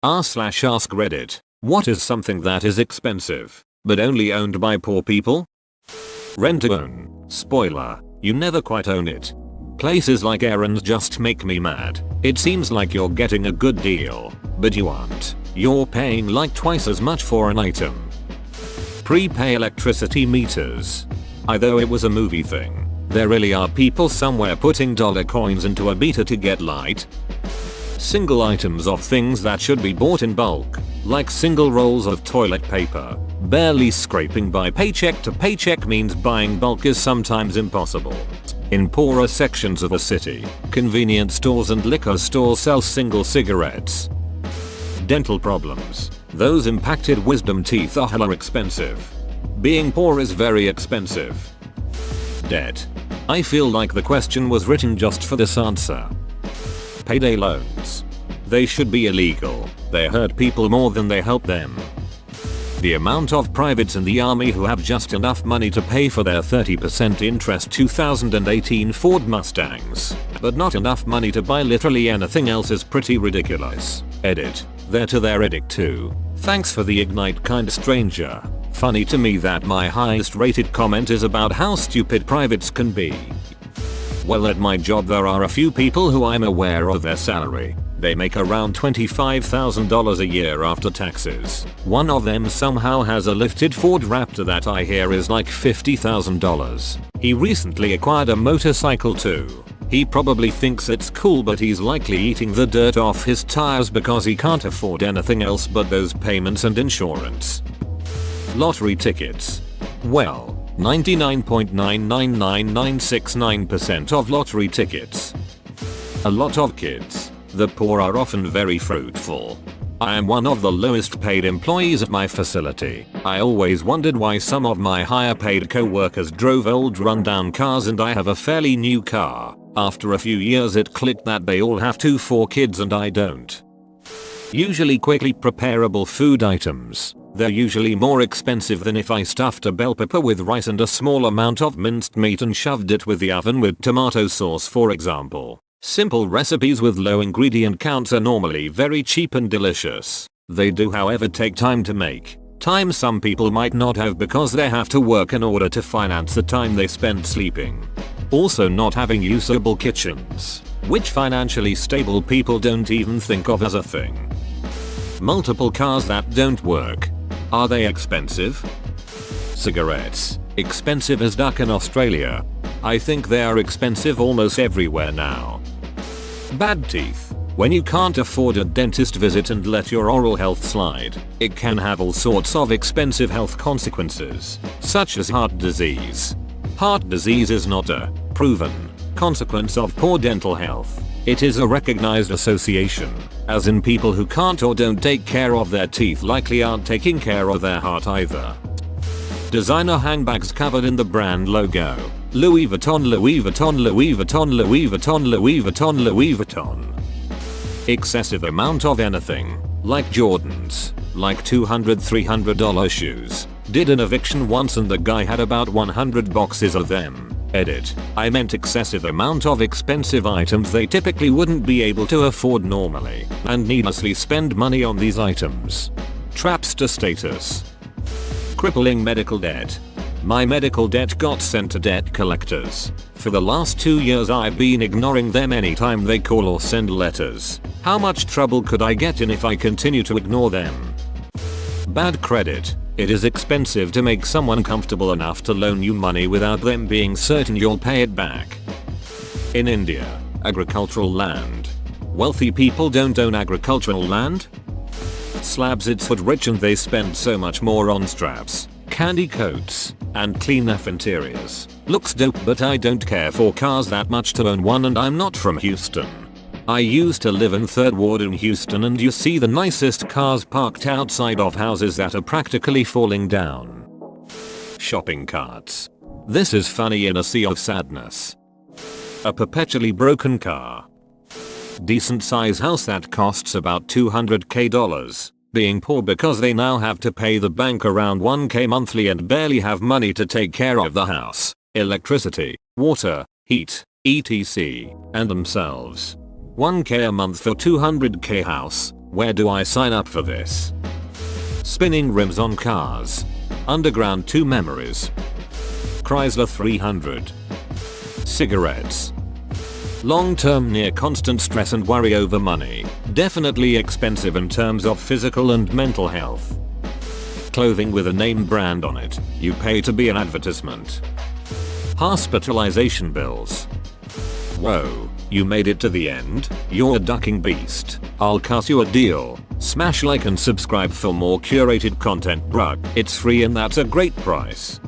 r/AskReddit. What is something that is expensive, but only owned by poor people? Rent to own. Spoiler, you never quite own it. Places like errands just make me mad. It seems like you're getting a good deal, but you aren't. You're paying like twice as much for an item. Prepay electricity meters. Although it was a movie thing, there really are people somewhere putting dollar coins into a meter to get light. Single items of things that should be bought in bulk, like single rolls of toilet paper. Barely scraping by paycheck to paycheck means buying bulk is sometimes impossible. In poorer sections of a city, convenience stores and liquor stores sell single cigarettes. Dental problems. Those impacted wisdom teeth are hella expensive. Being poor is very expensive. Debt. I feel like the question was written just for this answer. Payday loans. They should be illegal. They hurt people more than they help them. The amount of privates in the army who have just enough money to pay for their 30% interest 2018 Ford Mustangs, but not enough money to buy literally anything else is pretty ridiculous. Edit. They're to their edict too. Thanks for the ignite, kind stranger. Funny to me that my highest rated comment is about how stupid privates can be. Well, at my job there are a few people who I'm aware of their salary. They make around $25,000 a year after taxes. One of them somehow has a lifted Ford Raptor that I hear is like $50,000. He recently acquired a motorcycle too. He probably thinks it's cool, but he's likely eating the dirt off his tires because he can't afford anything else but those payments and insurance. Lottery tickets. Well, 99.999969% of lottery tickets. A lot of kids. The poor are often very fruitful. I am one of the lowest paid employees at my facility. I always wondered why some of my higher paid co-workers drove old rundown cars and I have a fairly new car. After a few years it clicked that they all have 4 kids and I don't. Usually quickly preparable food items. They're usually more expensive than if I stuffed a bell pepper with rice and a small amount of minced meat and shoved it with the oven with tomato sauce, for example. Simple recipes with low ingredient counts are normally very cheap and delicious. They do however take time to make. Time some people might not have because they have to work in order to finance the time they spend sleeping. Also, not having usable kitchens, which financially stable people don't even think of as a thing. Multiple cars that don't work. Are they expensive? Cigarettes. Expensive as duck in Australia. I think they are expensive almost everywhere now. Bad teeth. When you can't afford a dentist visit and let your oral health slide, it can have all sorts of expensive health consequences, such as heart disease. Heart disease is not a proven consequence of poor dental health. It is a recognized association, as in people who can't or don't take care of their teeth likely aren't taking care of their heart either. Designer handbags covered in the brand logo. Louis Vuitton, Louis Vuitton, Louis Vuitton, Louis Vuitton, Louis Vuitton, Louis Vuitton. Excessive amount of anything, like Jordans, like $200-300 shoes. Did an eviction once and the guy had about 100 boxes of them. Edit. I meant excessive amount of expensive items they typically wouldn't be able to afford normally, and needlessly spend money on these items. Trapster status. Crippling medical debt. My medical debt got sent to debt collectors. For the last 2 years I've been ignoring them anytime they call or send letters. How much trouble could I get in if I continue to ignore them? Bad credit. It is expensive to make someone comfortable enough to loan you money without them being certain you'll pay it back. In India, agricultural land. Wealthy people don't own agricultural land? Slabs, it's foot rich and they spend so much more on straps, candy coats, and clean F interiors. Looks dope, but I don't care for cars that much to own one and I'm not from Houston. I used to live in 3rd Ward in Houston and you see the nicest cars parked outside of houses that are practically falling down. Shopping carts. This is funny in a sea of sadness. A perpetually broken car. Decent size house that costs about $200k. Being poor because they now have to pay the bank around $1k monthly and barely have money to take care of the house, electricity, water, heat, etc. and themselves. $1k a month for $200k house. Where do I sign up for this? Spinning rims on cars. Underground 2 memories. Chrysler 300. Cigarettes. Long-term near constant stress and worry over money. Definitely expensive in terms of physical and mental health. Clothing with a name brand on it. You pay to be an advertisement. Hospitalization bills. Whoa, you made it to the end? You're a ducking beast. I'll cut you a deal. Smash like and subscribe for more curated content, bruh. It's free and that's a great price.